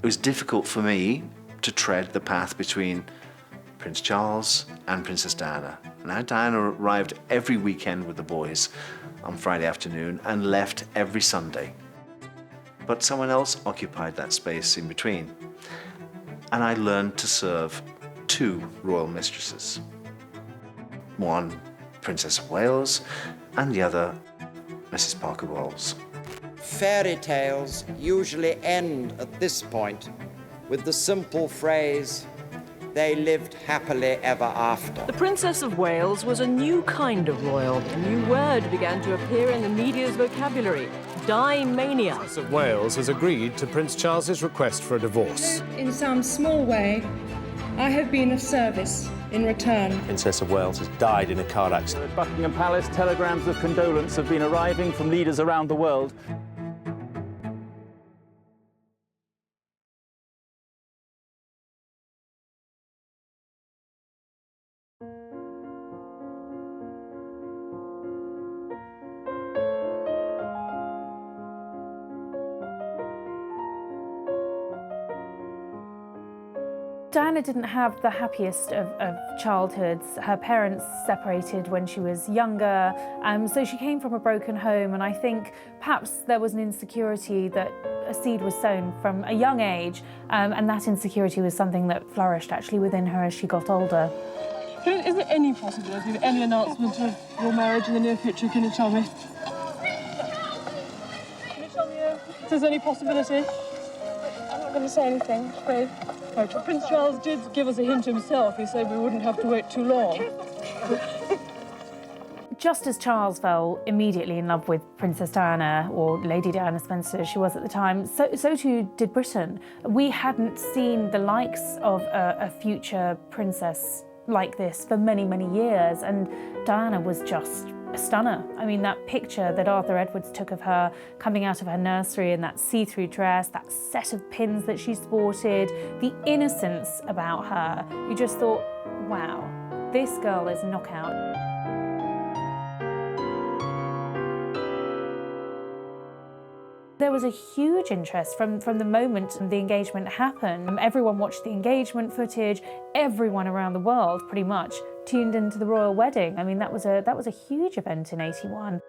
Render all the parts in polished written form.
It was difficult for me to tread the path between Prince Charles and Princess Diana. Now, Diana arrived every weekend with the boys on Friday afternoon and left every Sunday. But someone else occupied that space in between. And I learned to serve two royal mistresses. One, Princess of Wales, and the other, Mrs. Parker Bowles. Fairy tales usually end at this point with the simple phrase, "They lived happily ever after." The Princess of Wales was a new kind of royal. A new word began to appear in the media's vocabulary, die-mania. The Princess of Wales has agreed to Prince Charles's request for a divorce. In some small way, I have been of service in return. Princess of Wales has died in a car accident. At Buckingham Palace, telegrams of condolence have been arriving from leaders around the world. Diana didn't have the happiest of childhoods. Her parents separated when she was younger, so she came from a broken home, and I think perhaps there was an insecurity that a seed was sown from a young age, and that insecurity was something that flourished actually within her as she got older. Is there any possibility of any announcement of your marriage in the near future? Can you tell me? Can you tell me if there's any possibility? I'm not going to say anything, I'm afraid. Right, well, Prince Charles did give us a hint himself. He said we wouldn't have to wait too long. Just as Charles fell immediately in love with Princess Diana, or Lady Diana Spencer as she was at the time, so too did Britain. We hadn't seen the likes of a future princess like this for many, many years, and Diana was just a stunner. I mean, that picture that Arthur Edwards took of her coming out of her nursery in that see-through dress, that set of pins that she sported, the innocence about her, you just thought, wow, this girl is knockout. There was a huge interest from the moment the engagement happened. Everyone watched the engagement footage. Everyone around the world, pretty much, tuned into the royal wedding. I mean, that was a huge event in '81.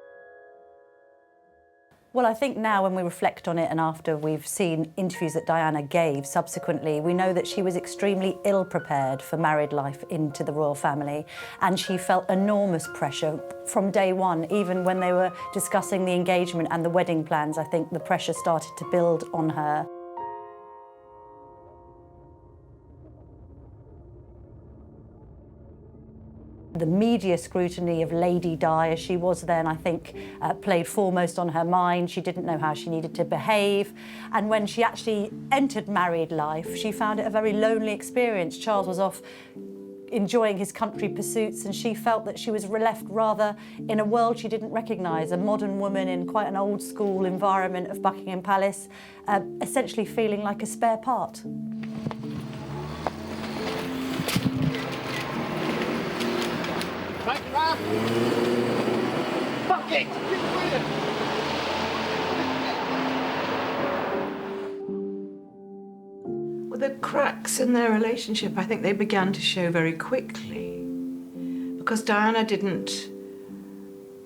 Well, I think now when we reflect on it and after we've seen interviews that Diana gave subsequently, we know that she was extremely ill-prepared for married life into the royal family, and she felt enormous pressure from day one. Even when they were discussing the engagement and the wedding plans, I think the pressure started to build on her. The media scrutiny of Lady Di, as she was then, I think, played foremost on her mind. She didn't know how she needed to behave. And when she actually entered married life, she found it a very lonely experience. Charles was off enjoying his country pursuits, and she felt that she was left rather in a world she didn't recognise, a modern woman in quite an old school environment of Buckingham Palace, essentially feeling like a spare part. Fuck it! Well, the cracks in their relationship, I think they began to show very quickly. Because Diana didn't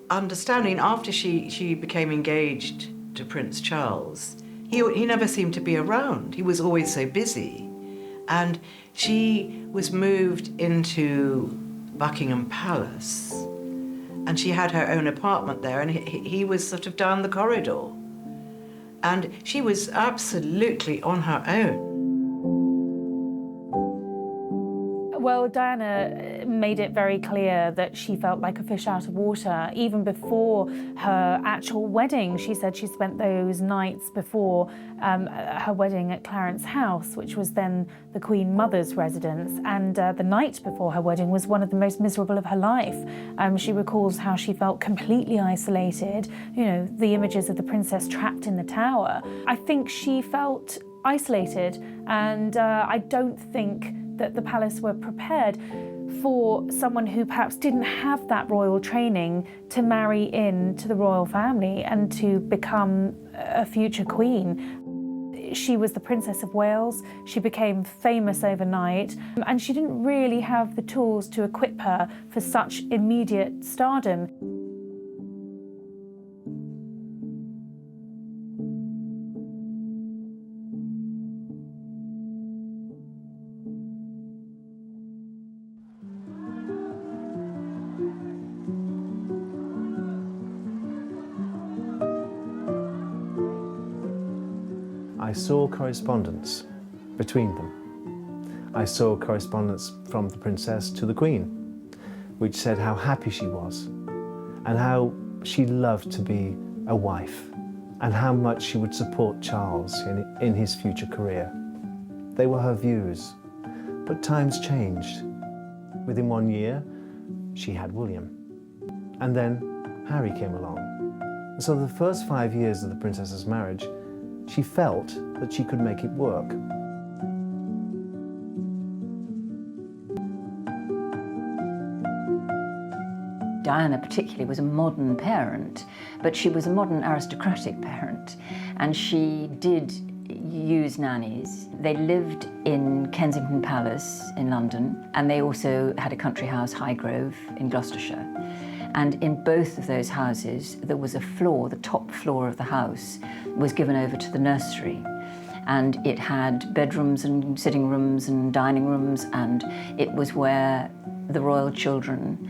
understand. I mean, after she became engaged to Prince Charles, he never seemed to be around. He was always so busy. And she was moved into Buckingham Palace, and she had her own apartment there, and he was sort of down the corridor. And she was absolutely on her own. Well, Diana made it very clear that she felt like a fish out of water. Even before her actual wedding, she said she spent those nights before her wedding at Clarence House, which was then the Queen Mother's residence. And the night before her wedding was one of the most miserable of her life. She recalls how she felt completely isolated, you know, the images of the princess trapped in the tower. I think she felt isolated, and I don't think that the palace were prepared for someone who perhaps didn't have that royal training to marry into the royal family and to become a future queen. she was the Princess of Wales. She became famous overnight, and she didn't really have the tools to equip her for such immediate stardom. I saw correspondence between them. I saw correspondence from the princess to the Queen, which said how happy she was and how she loved to be a wife and how much she would support Charles in his future career. They were her views, but times changed. Within 1 year, she had William, and then Harry came along. So the first 5 years of the princess's marriage, she felt that she could make it work. Diana particularly was a modern parent, but she was a modern aristocratic parent, and she did use nannies. They lived in Kensington Palace in London, and they also had a country house, Highgrove, in Gloucestershire. And in both of those houses, there was a floor, the top floor of the house was given over to the nursery. And it had bedrooms and sitting rooms and dining rooms, and it was where the royal children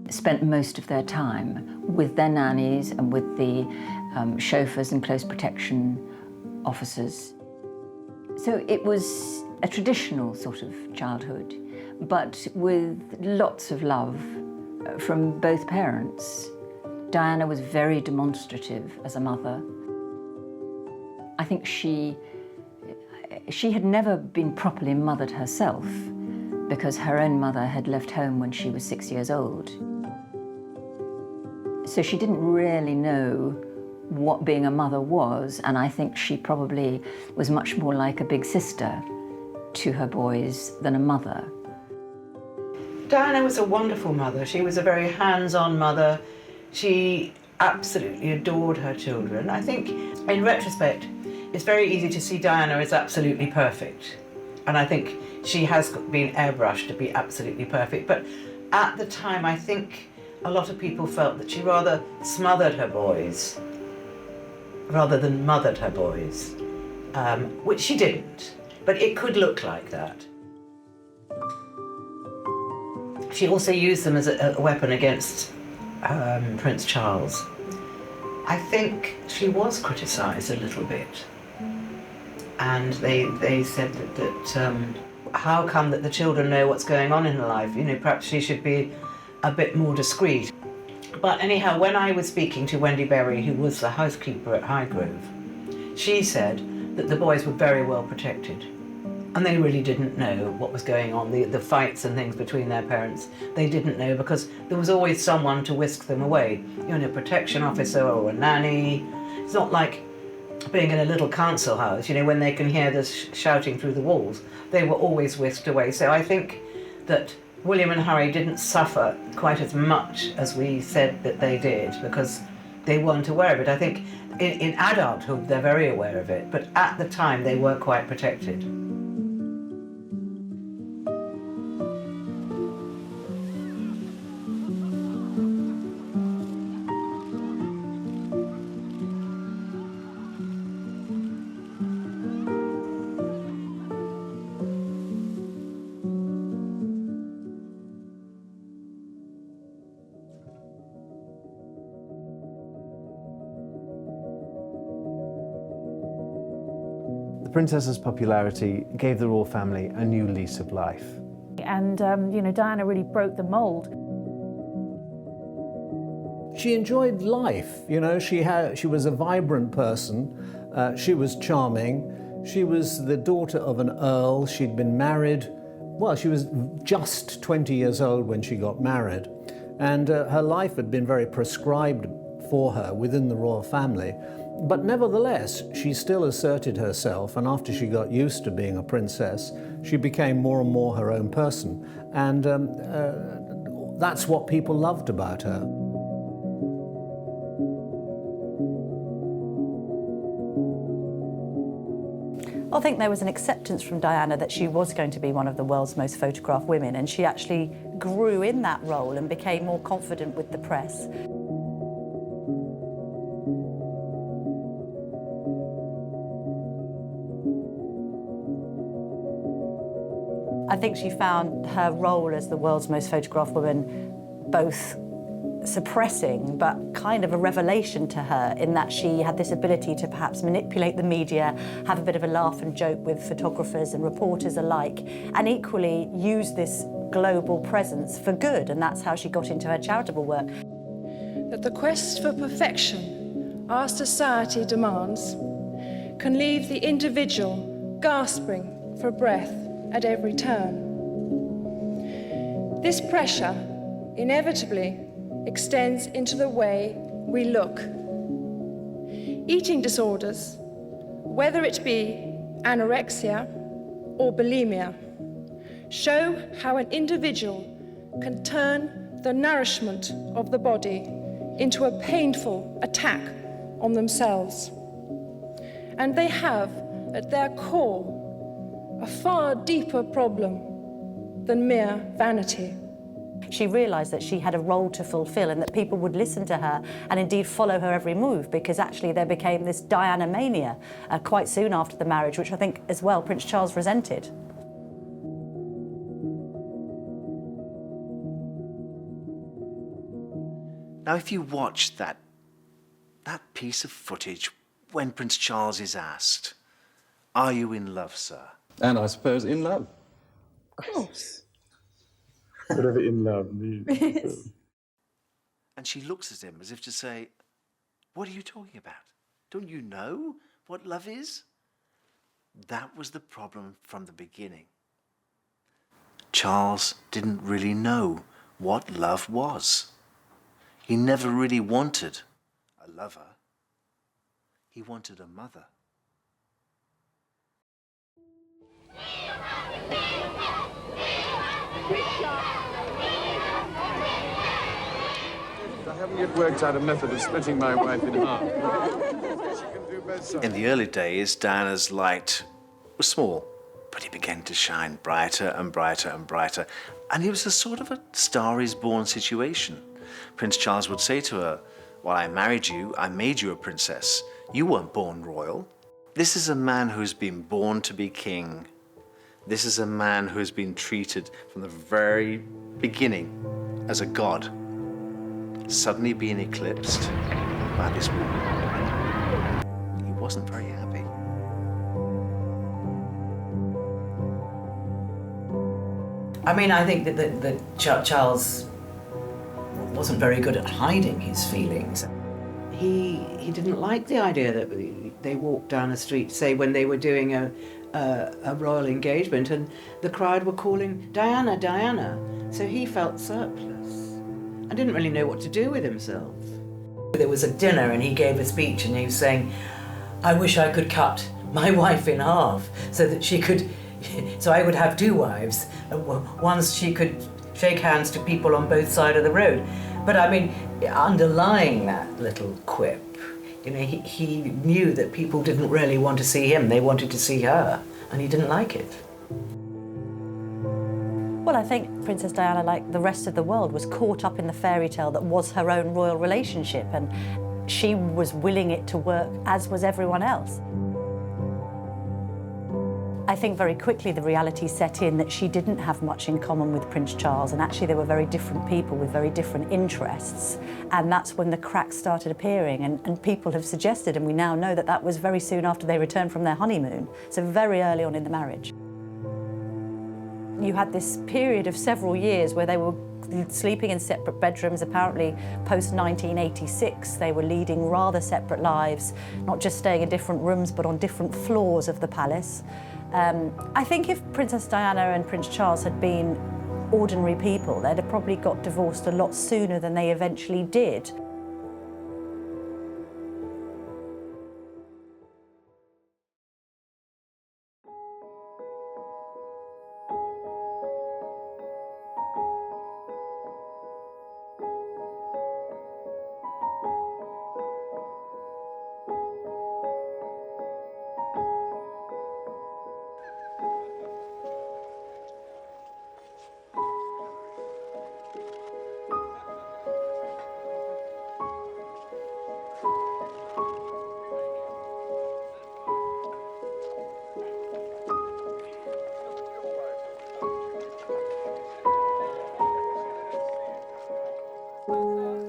spent most of their time with their nannies and with the chauffeurs and close protection officers. So it was a traditional sort of childhood, but with lots of love from both parents. Diana was very demonstrative as a mother. I think she had never been properly mothered herself because her own mother had left home when she was 6 years old. So she didn't really know what being a mother was, and I think she probably was much more like a big sister to her boys than a mother. Diana was a wonderful mother. She was a very hands-on mother. She absolutely adored her children. I think, in retrospect, it's very easy to see Diana as absolutely perfect. And I think she has been airbrushed to be absolutely perfect. But at the time, I think a lot of people felt that she rather smothered her boys rather than mothered her boys, which she didn't. But it could look like that. She also used them as a weapon against Prince Charles. I think she was criticised a little bit. And they said that how come that the children know what's going on in her life? You know, perhaps she should be a bit more discreet. But anyhow, when I was speaking to Wendy Berry, who was the housekeeper at Highgrove, she said that the boys were very well protected. And they really didn't know what was going on, the fights and things between their parents. They didn't know because there was always someone to whisk them away. You know, a protection officer or a nanny. It's not like being in a little council house, you know, when they can hear the shouting through the walls. They were always whisked away. So I think that William and Harry didn't suffer quite as much as we said that they did because they weren't aware of it. I think in adulthood they're very aware of it, but at the time they were quite protected. The princess's popularity gave the royal family a new lease of life. And, you know, Diana really broke the mould. She enjoyed life, you know, she was a vibrant person, she was charming, she was the daughter of an earl, she'd been married, well, she was just 20 years old when she got married, and her life had been very prescribed for her within the royal family. But nevertheless, she still asserted herself, and after she got used to being a princess, she became more and more her own person. And that's what people loved about her. I think there was an acceptance from Diana that she was going to be one of the world's most photographed women, and she actually grew in that role and became more confident with the press. I think she found her role as the world's most photographed woman both suppressing but kind of a revelation to her, in that she had this ability to perhaps manipulate the media, have a bit of a laugh and joke with photographers and reporters alike, and equally use this global presence for good, and that's how she got into her charitable work. That the quest for perfection our society demands can leave the individual gasping for breath at every turn. This pressure inevitably extends into the way we look. Eating disorders, whether it be anorexia or bulimia, show how an individual can turn the nourishment of the body into a painful attack on themselves. And they have, at their core, a far deeper problem than mere vanity. She realised that she had a role to fulfil and that people would listen to her and indeed follow her every move, because actually there became this Diana mania quite soon after the marriage, which I think as well Prince Charles resented. Now, if you watch that piece of footage when Prince Charles is asked, "Are you in love, sir?" And I suppose in love. Of course. Whatever in love means. And she looks at him as if to say, "What are you talking about? Don't you know what love is?" That was the problem from the beginning. Charles didn't really know what love was. He never really wanted a lover. He wanted a mother. I haven't yet worked out a method of splitting my wife in half. In the early days, Diana's light was small, but he began to shine brighter and brighter and brighter. And it was a sort of a Star is Born situation. Prince Charles would say to her, "Well, I married you, I made you a princess. You weren't born royal. This is a man who's been born to be king. This is a man who has been treated from the very beginning as a god, suddenly being eclipsed by this woman." He wasn't very happy. I mean, I think that Charles wasn't very good at hiding his feelings. He didn't like the idea that they walked down the street, say when they were doing a royal engagement, and the crowd were calling Diana, Diana. So he felt surplus and didn't really know what to do with himself. There was a dinner and he gave a speech and he was saying, "I wish I could cut my wife in half so that she could, so I would have two wives. Once she could shake hands to people on both sides of the road." But I mean, underlying that little quip, you know, he knew that people didn't really want to see him, they wanted to see her, and he didn't like it. Well, I think Princess Diana, like the rest of the world, was caught up in the fairy tale that was her own royal relationship, and she was willing it to work, as was everyone else. I think very quickly the reality set in that she didn't have much in common with Prince Charles, and actually they were very different people with very different interests. And that's when the cracks started appearing, and people have suggested, and we now know, that that was very soon after they returned from their honeymoon, so very early on in the marriage. You had this period of several years where they were sleeping in separate bedrooms. Apparently, post-1986, they were leading rather separate lives, not just staying in different rooms, but on different floors of the palace. I think if Princess Diana and Prince Charles had been ordinary people, they'd have probably got divorced a lot sooner than they eventually did.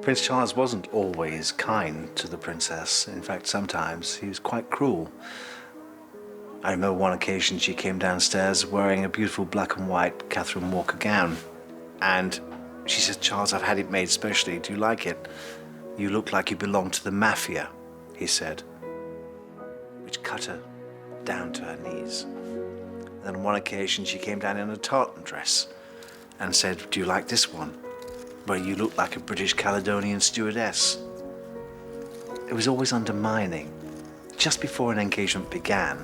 Prince Charles wasn't always kind to the princess. In fact, sometimes he was quite cruel. I remember one occasion she came downstairs wearing a beautiful black and white Catherine Walker gown. And she said, "Charles, I've had it made specially. Do you like it? You look like you belong to the mafia," he said, which cut her down to her knees. And then on one occasion she came down in a tartan dress and said, "Do you like this one? Where you look like a British Caledonian stewardess." It was always undermining, just before an engagement began,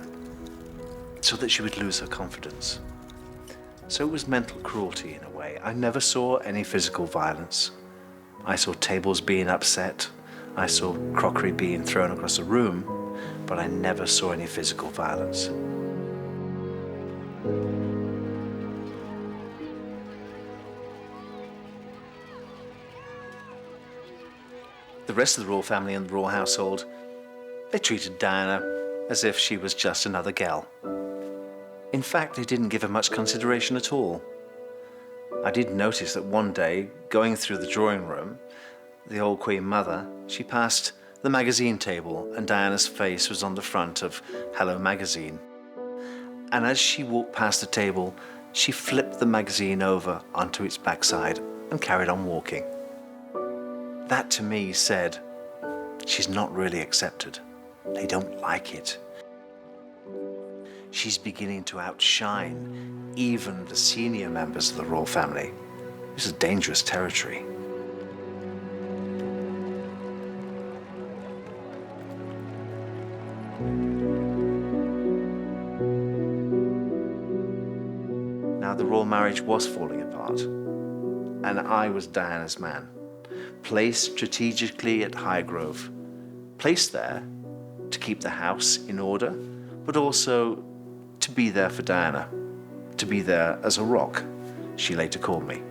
so that she would lose her confidence. So it was mental cruelty in a way. I never saw any physical violence. I saw tables being upset, I saw crockery being thrown across the room, but I never saw any physical violence. The rest of the royal family and the royal household, they treated Diana as if she was just another gal. In fact, they didn't give her much consideration at all. I did notice that one day, going through the drawing room, the old Queen Mother, she passed the magazine table and Diana's face was on the front of Hello Magazine. And as she walked past the table, she flipped the magazine over onto its backside and carried on walking. That to me said, she's not really accepted. They don't like it. She's beginning to outshine even the senior members of the royal family. This is dangerous territory. Now, the royal marriage was falling apart, and I was Diana's man, placed strategically at Highgrove, placed there to keep the house in order, but also to be there for Diana, to be there as a rock, she later called me.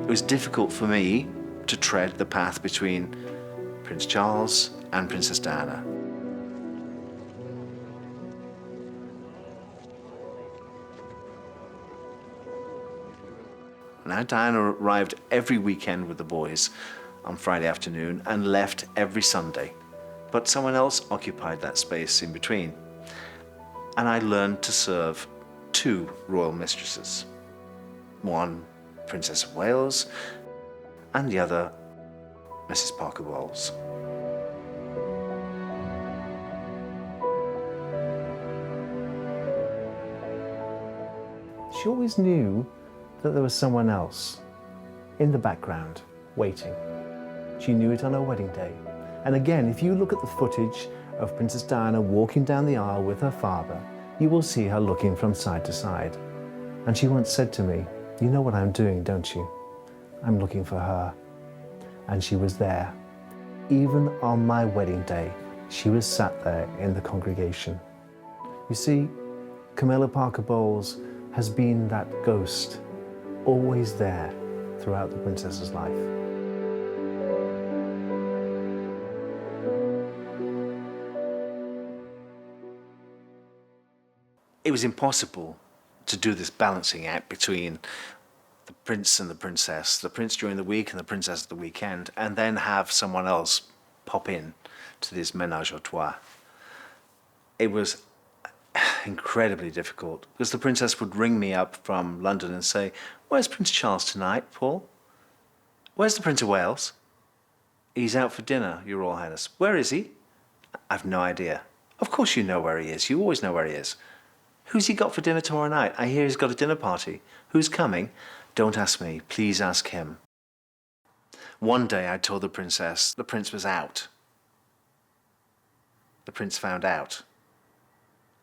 It was difficult for me to tread the path between Prince Charles and Princess Diana. Now, Diana arrived every weekend with the boys on Friday afternoon and left every Sunday. But someone else occupied that space in between. And I learned to serve two royal mistresses. One, Princess of Wales, and the other, Mrs. Parker Bowles. She always knew that there was someone else in the background waiting. She knew it on her wedding day. And again, if you look at the footage of Princess Diana walking down the aisle with her father, you will see her looking from side to side. And she once said to me, "You know what I'm doing, don't you? I'm looking for her." And she was there. Even on my wedding day, she was sat there in the congregation. You see, Camilla Parker Bowles has been that ghost, always there throughout the princess's life. It was impossible to do this balancing act between the prince and the princess, the prince during the week and the princess at the weekend, and then have someone else pop in to this ménage à trois. It was incredibly difficult because the princess would ring me up from London and say, "Where's Prince Charles tonight, Paul? Where's the Prince of Wales?" "He's out for dinner, Your Royal Highness." "Where is he?" "I've no idea." "Of course you know where he is. You always know where he is." "Who's he got for dinner tomorrow night? I hear he's got a dinner party. Who's coming?" "Don't ask me. Please ask him." One day I told the princess the prince was out. The prince found out.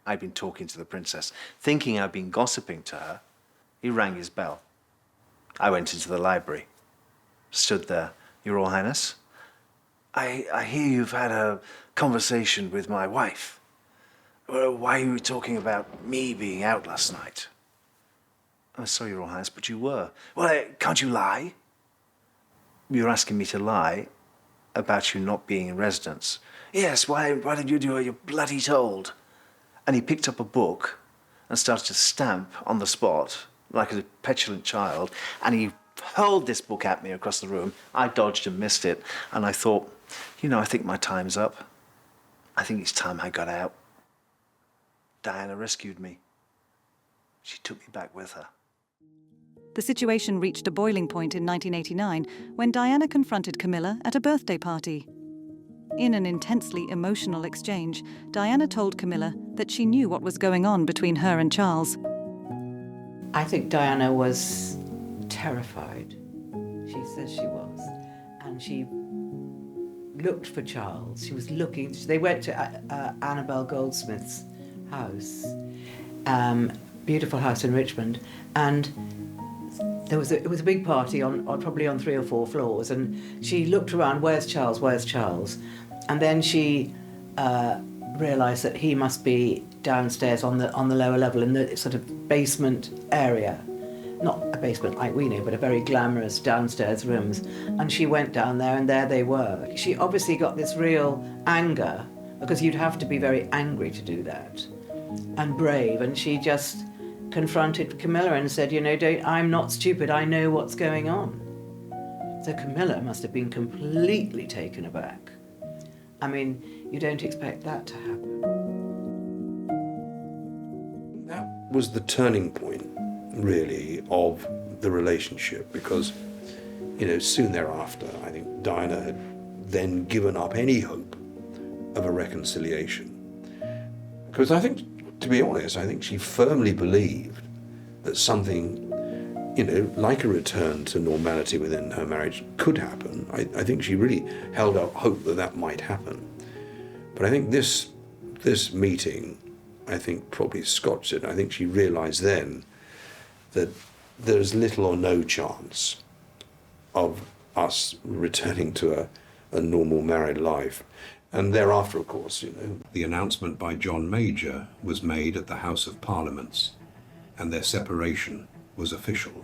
I'd been talking to the princess, thinking I'd been gossiping to her. He rang his bell. I went into the library, stood there. "Your Royal Highness, I hear you've had a conversation with my wife. Why are you talking about me being out last night?" "I'm sorry, Your Royal Highness, but you were." "Well, can't you lie?" "You're asking me to lie about you not being in residence." "Yes, why did you do what you're bloody told?" And he picked up a book and started to stamp on the spot like a petulant child, and he hurled this book at me across the room. I dodged and missed it, and I thought, you know, I think my time's up. I think it's time I got out. Diana rescued me. She took me back with her. The situation reached a boiling point in 1989 when Diana confronted Camilla at a birthday party. In an intensely emotional exchange, Diana told Camilla that she knew what was going on between her and Charles. I think Diana was terrified. She says she was. And she looked for Charles. She was looking. They went to Annabel Goldsmith's house, beautiful house in Richmond, and it was a big party on probably on 3 or 4 floors, and she looked around, where's Charles, where's Charles? And then she realised that he must be downstairs on the lower level in the sort of basement area. Not a basement like we know, but a very glamorous downstairs rooms. And she went down there, and there they were. She obviously got this real anger, because you'd have to be very angry to do that, and brave. And she just confronted Camilla and said, you know, I'm not stupid, I know what's going on. So Camilla must have been completely taken aback. I mean, you don't expect that to happen. That was the turning point, really, of the relationship, because, you know, soon thereafter, I think Diana had then given up any hope of a reconciliation. Because I think, to be honest, I think she firmly believed that something, you know, like a return to normality within her marriage could happen. I think she really held out hope that that might happen. But I think this meeting, I think, probably scotched it. I think she realised then that there's little or no chance of us returning to a normal married life. And thereafter, of course, you know, the announcement by John Major was made at the House of Parliaments, and their separation was official.